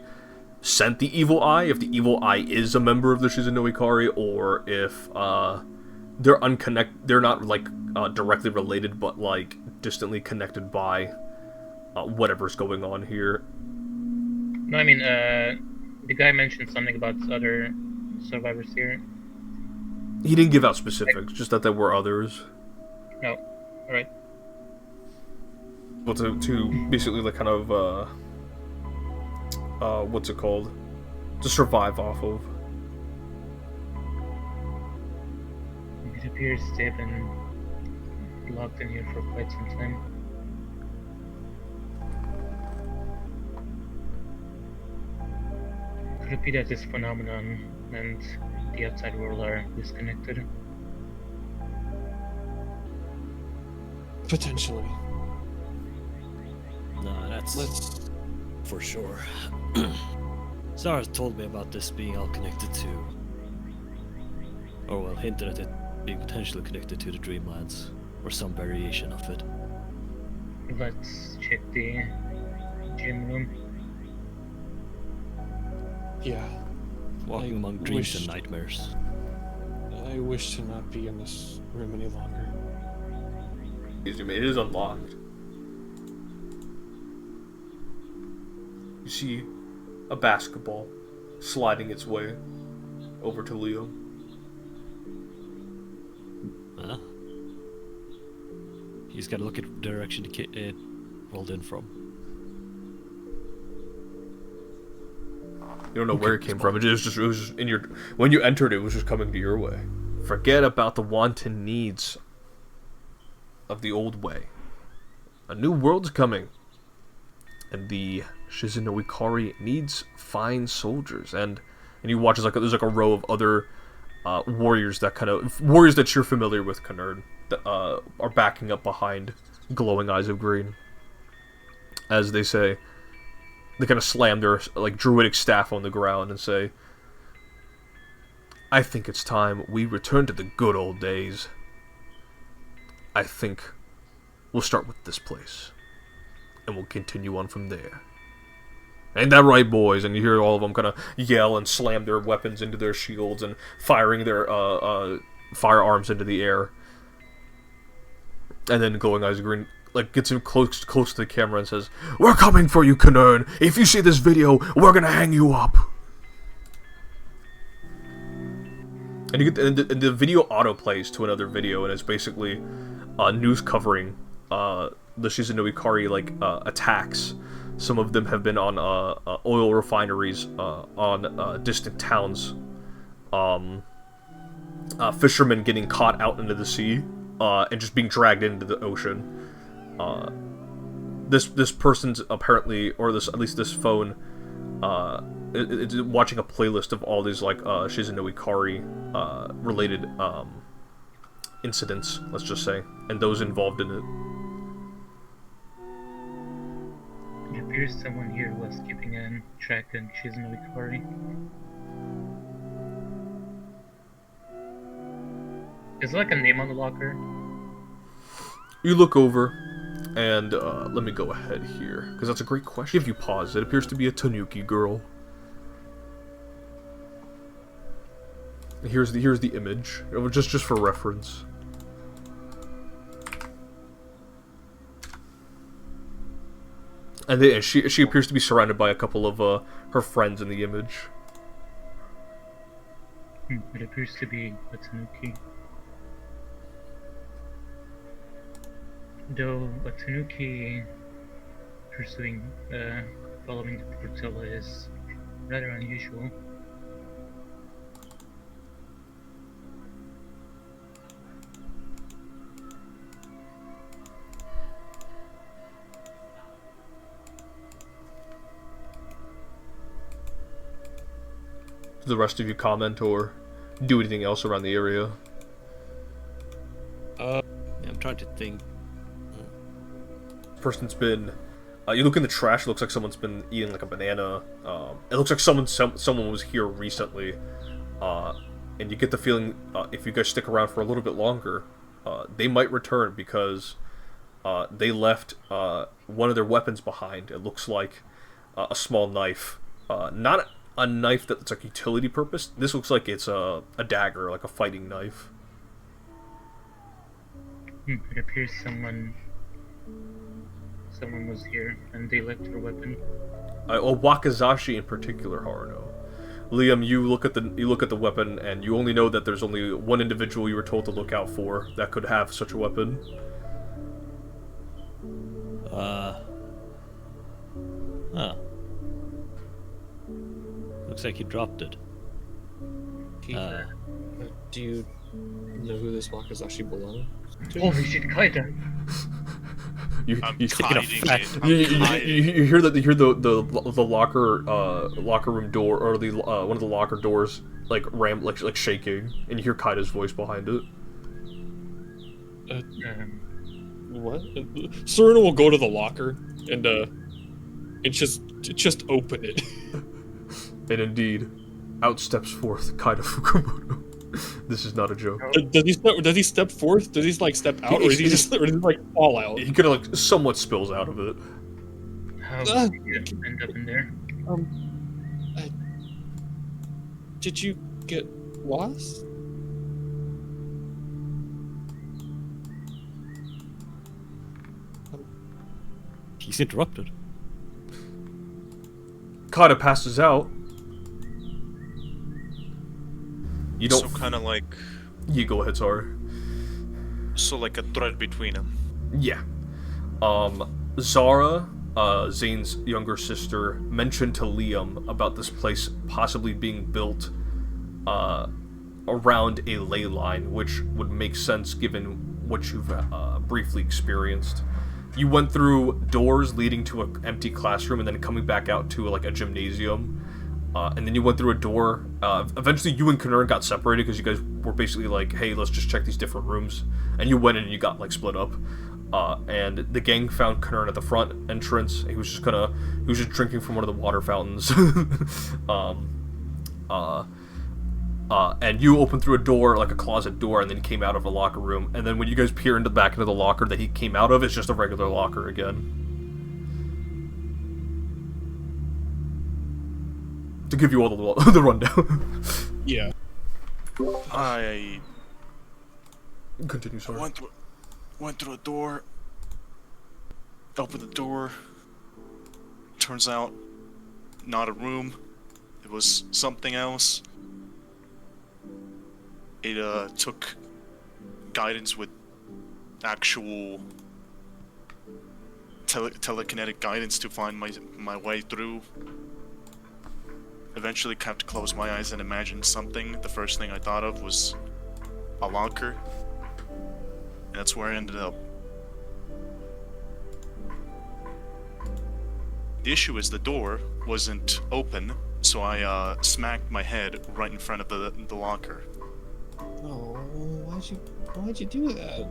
S2: sent the evil eye, if the evil eye is a member of the Shizuno Ikari, or if, they're not, like, directly related, but, like, distantly connected by, whatever's going on here.
S3: No, I mean, the guy mentioned something about other survivors here.
S2: He didn't give out specifics, just that there were others.
S3: No, alright.
S2: Well, to basically, like, kind of, what's it called? To survive off of.
S3: It appears they've been locked in here for quite some time. Could it be that this phenomenon and the outside world are disconnected?
S6: Potentially.
S4: Nah, that's
S6: Let's.
S4: for sure. Zara told me about this being all connected to, or well, hinted at it being potentially connected to the Dreamlands, or some variation of it.
S3: Let's check the gym room.
S6: Yeah.
S4: Walking
S6: I
S4: among dreams and
S6: wished-
S4: nightmares.
S6: I wish to not be in this room any longer.
S2: Excuse me, it is unlocked. You see a basketball sliding its way over to Leo.
S4: Huh? He's gotta look at the direction it rolled in from.
S2: You don't know where it came from. It was just in your. When you entered, it was just coming to your way. Forget about the wanton needs of the old way. A new world's coming, and the Shizuno Ikari needs fine soldiers. And you watch as there's like a row of other warriors that you're familiar with, Canard, that are backing up behind glowing eyes of green. As they say, they kind of slam their like druidic staff on the ground and say, "I think it's time we return to the good old days. I think we'll start with this place, and we'll continue on from there. Ain't that right, boys?" And you hear all of them kind of yell and slam their weapons into their shields and firing their firearms into the air. And then glowing eyes of green gets him close to the camera and says, "We're coming for you, Canern. If you see this video, we're gonna hang you up." And you get the video auto plays to another video, and it's basically news covering the Shizuno Ikari attacks. Some of them have been on oil refineries on distant towns. Fishermen getting caught out into the sea and just being dragged into the ocean. This person's apparently, or at least this phone, it's watching a playlist of all these Shizuno Ikari related incidents, let's just say, and those involved in it.
S3: It appears someone here was keeping a track on Shizuno Ikari. Is there a name on the locker?
S2: You look over, and let me go ahead here, because that's a great question. If you pause, it appears to be a Tanuki girl. Here's the image, just for reference. And she appears to be surrounded by a couple of her friends in the image.
S3: It appears to be a Tanuki. Though a Tanuki pursuing, following the portilla is rather unusual.
S2: Do the rest of you comment or do anything else around the area?
S4: Yeah, I'm trying to think.
S2: person's been. You look in the trash. It looks like someone's been eating like a banana. It looks like someone was here recently, and you get the feeling if you guys stick around for a little bit longer, they might return because they left one of their weapons behind. It looks like a small knife, not a knife that's like utility purpose. This looks like it's a dagger, like a fighting knife.
S3: It appears someone was here and they left their weapon.
S2: Wakazashi in particular, Haruno. Liam, you look at the weapon, and you only know that there's only one individual you were told to look out for that could have such a weapon.
S4: Looks like you dropped it.
S1: Do you know who this Wakazashi belongs to?
S3: Holy shit, Kaida!
S7: I'm
S2: You
S7: hiding it.
S2: you hear that? You hear the locker room door, or the one of the locker doors like shaking, and you hear Kaida's voice behind it.
S1: What? Serena will go to the locker and just open it.
S2: And indeed, out steps forth Kaida Fukumoto. This is not a joke.
S1: Does he step forth? Does he like step out, or does he just like fall out?
S2: He kind of like somewhat spills out of it.
S3: How did you end up in there?
S1: Did you get lost?
S4: He's interrupted.
S2: Kaida passes out. You don't.
S7: So kind of like.
S2: You go ahead, sorry.
S7: So like a thread between them.
S2: Yeah. Zara, Zane's younger sister, mentioned to Liam about this place possibly being built around a ley line, which would make sense given what you've briefly experienced. You went through doors leading to an empty classroom and then coming back out to like a gymnasium. And then you went through a door. Eventually, you and Kanern got separated because you guys were basically like, "Hey, let's just check these different rooms." And you went in and you got like split up. And the gang found Kanern at the front entrance. He was just drinking from one of the water fountains. And you opened through a door, like a closet door, and then he came out of a locker room. And then when you guys peer back into the locker that he came out of, it's just a regular locker again. To give you all the rundown.
S1: Yeah.
S7: I
S2: Continue, sorry.
S7: went through a door. Opened the door. Turns out, not a room. It was something else. It took guidance with actual telekinetic guidance to find my way through. Eventually had to close my eyes and imagine something. The first thing I thought of was a locker. And that's where I ended up. The issue is the door wasn't open, so I smacked my head right in front of the locker.
S1: Oh, why'd you do that?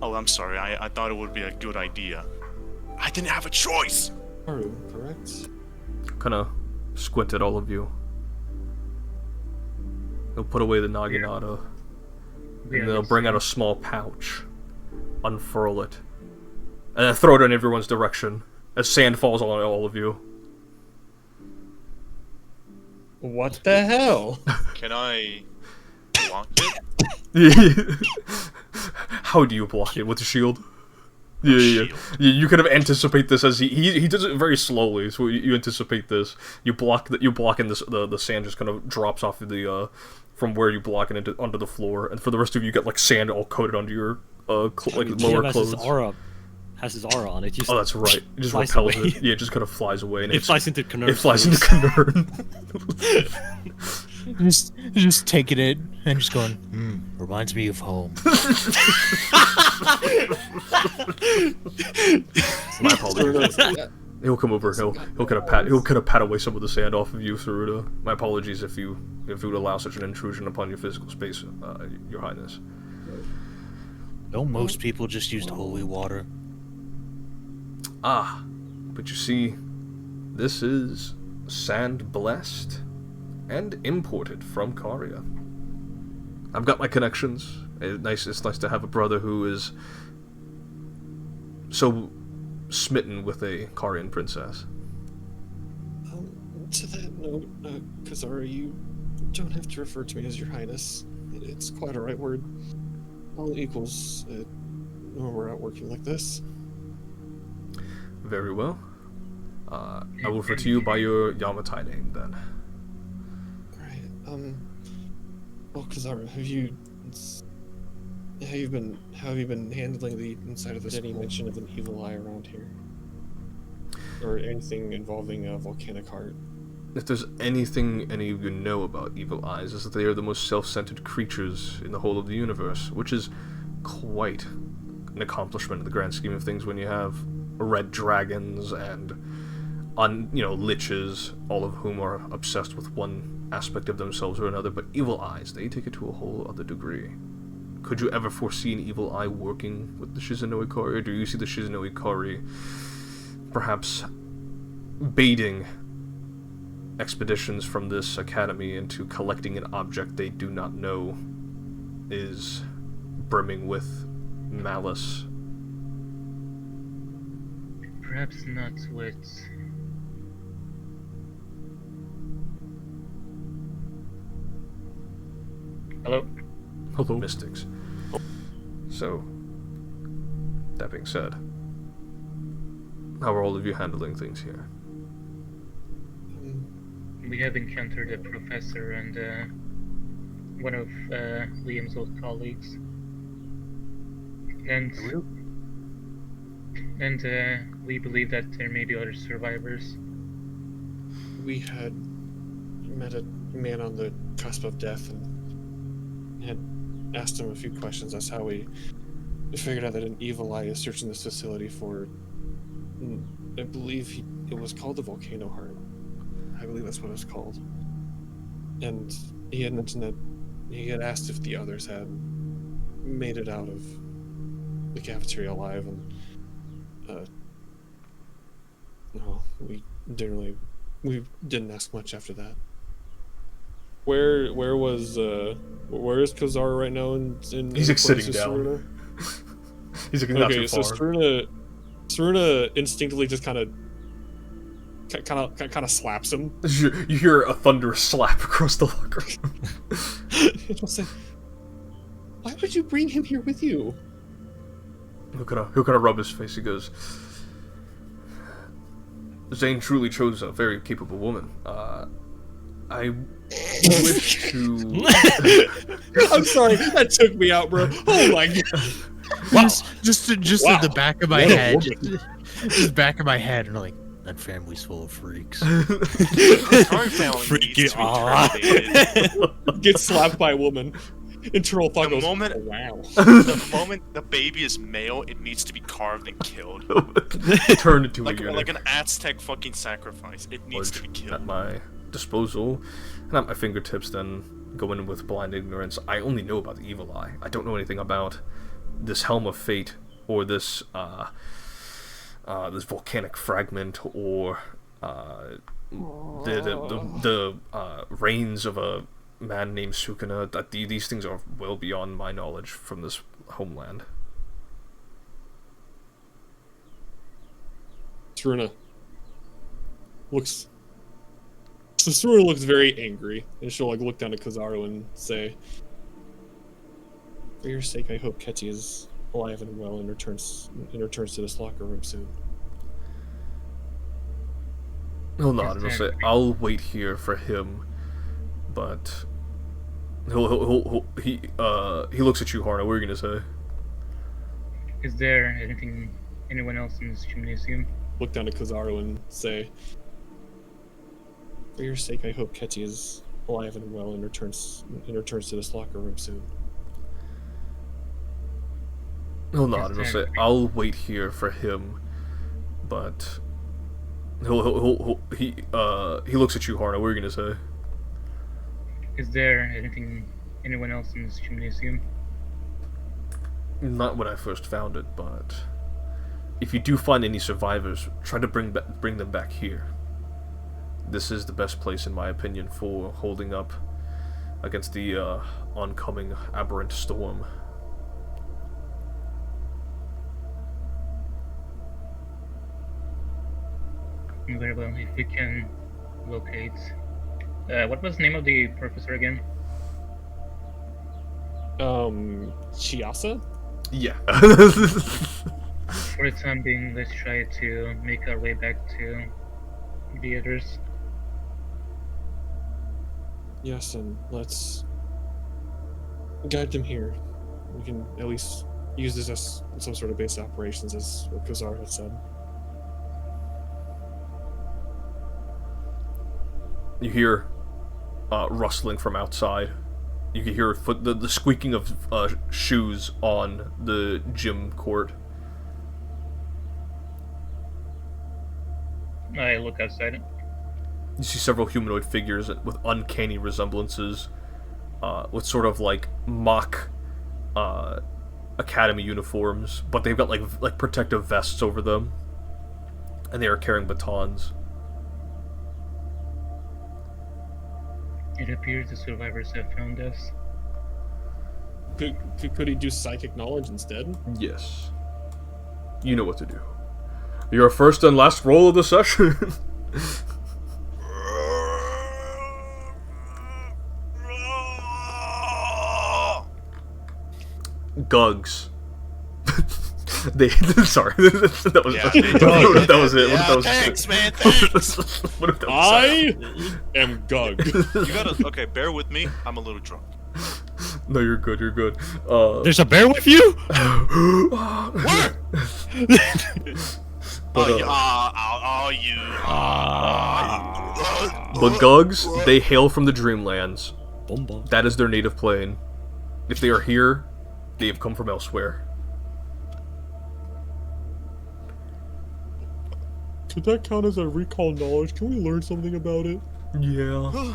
S7: Oh, I'm sorry. I thought it would be a good idea. I didn't have a choice!
S1: Haru, correct?
S2: Kinda squint at all of you. He'll put away the naginata.
S3: Yeah,
S2: And they'll bring out a small pouch. Unfurl it. And then throw it in everyone's direction. As sand falls on all of you.
S1: What the hell?
S7: Can I block it?
S2: How do you block it? With a shield? Yeah. You kind of anticipate this as he does it very slowly, so you anticipate this. You block and the sand just kind of drops off of the from where you block it onto the floor, and for the rest of you get like sand all coated onto your lower clothes.
S4: Has his aura on it.
S2: Oh, that's right. It just
S4: flies
S2: repels
S4: away.
S2: it. Yeah, it just kind of flies away. And
S4: It flies into Kanern.
S2: It flies into Kanern.
S8: just taking it and just going, reminds me of home.
S2: My apologies. He'll come over. He'll kind of pat away some of the sand off of you, Saruta. My apologies if you would allow such an intrusion upon your physical space, Your Highness.
S8: Don't most people just use holy water?
S2: Ah, but you see, this is sand blessed and imported from Karia. I've got my connections. It's nice to have a brother who is so smitten with a Karian princess.
S6: To that note, Kazara, you don't have to refer to me as Your Highness. It's quite a right word. All equals when we're out working like this.
S2: Very well. I will refer to you by your Yamatai name then.
S6: Right. Well, Kazara, how have you been handling the inside of the school? Any mention of an evil eye around here? Or anything involving a volcanic heart?
S2: If there's anything any of you know about evil eyes, is that they are the most self-centered creatures in the whole of the universe, which is quite an accomplishment in the grand scheme of things when you have red dragons and liches, all of whom are obsessed with one aspect of themselves or another, but evil eyes, they take it to a whole other degree. Could you ever foresee an evil eye working with the Shizunoi Kari, or do you see the Shizunoi Kari perhaps baiting expeditions from this academy into collecting an object they do not know is brimming with malice?
S3: Perhaps not with... Hello?
S2: Hello, mystics. So, that being said, how are all of you handling things here?
S3: We have encountered a professor and one of Liam's old colleagues. And we believe that there may be other survivors.
S6: We had met a man on the cusp of death and had asked him a few questions. That's how we figured out that an evil eye is searching this facility for, I believe it was called the Volcano Heart. I believe that's what it's called. And he had mentioned that he had asked if the others had made it out of the cafeteria alive, and no, we didn't ask much after that.
S1: Where is Kazara right now?
S2: He's like sitting down. He's like not too far.
S1: So Saruna instinctively just kind of slaps him.
S2: You hear a thunderous slap across the locker room.
S6: He'll say, "Why would you bring him here with you?"
S2: He'll kind of rub his face. He goes, "Zane truly chose a very capable woman. I wish to..."
S6: I'm sorry, that took me out, bro. Oh my god.
S8: Wow. Just
S6: Wow.
S8: at the back of my
S6: What a
S8: head.
S6: woman.
S8: Just back of my head, and I'm like, that family's full of freaks.
S7: Our family
S4: Freaky
S7: needs to be
S4: aw.
S7: terminated.
S6: Get slapped by a woman. Internal thought
S7: The
S6: goes,
S7: moment-
S6: "Oh, wow."
S7: The moment the baby is male, it needs to be carved and killed.
S2: Turned into
S7: Like
S2: a eunuch.
S7: like an Aztec fucking sacrifice. It needs to be
S2: At
S7: killed.
S2: my disposal, and at my fingertips, then go in with blind ignorance. I only know about the evil eye. I don't know anything about this helm of fate, or this this volcanic fragment, or the reigns of a man named Sukuna. That these things are well beyond my knowledge from this homeland.
S6: Saruna looks very angry, and she'll like look down at Kizaru and say, "For your sake, I hope Ketty is alive and well and returns to this locker room soon."
S2: He'll nod and he'll say, "I'll wait here for him," but he looks at you, Harna. What are you gonna say?
S3: Is there anyone else in this gymnasium?
S6: Look down at Kizaru and say, "For your sake, I hope Ketty is alive and well and returns to this locker room soon."
S2: He'll nod and he'll say, "I'll wait here for him," but he looks at you, Harna. What are you gonna say?
S3: Is there anyone else in this gymnasium?
S2: Not when I first found it, but if you do find any survivors, try to bring them back here. This is the best place, in my opinion, for holding up against the oncoming aberrant storm.
S3: Very well, if we can locate. What was the name of the professor again?
S6: Chiasa?
S2: Yeah.
S3: For the time being, let's try to make our way back to the others.
S6: Yes, and let's guide them here. We can at least use this as some sort of base operations, as what Kazar had said.
S2: You hear rustling from outside. You can hear the squeaking of shoes on the gym court.
S3: I look outside.
S2: You see several humanoid figures with uncanny resemblances, with sort of like mock academy uniforms, but they've got like protective vests over them, and they are carrying batons.
S3: It appears the survivors have found us.
S6: Could he do psychic knowledge instead?
S2: Yes. You know what to do. Your first and last roll of the session. Gugs. They sorry. That was
S7: Yeah,
S2: what if that was it?
S9: Yeah,
S2: What if that was
S9: thanks,
S2: it?
S9: man, thanks.
S2: What if that was
S6: I am Gug.
S7: You gotta, okay, bear with me. I'm a little drunk.
S2: No, you're good. You're good.
S4: There's a bear with you?
S9: What?
S2: But,
S9: Oh,
S2: but Gugs, they hail from the Dreamlands.
S4: Bomba.
S2: That is their native plane. If they are here, they have come from elsewhere.
S6: Could that count as a recall knowledge? Can we learn something about it?
S2: Yeah.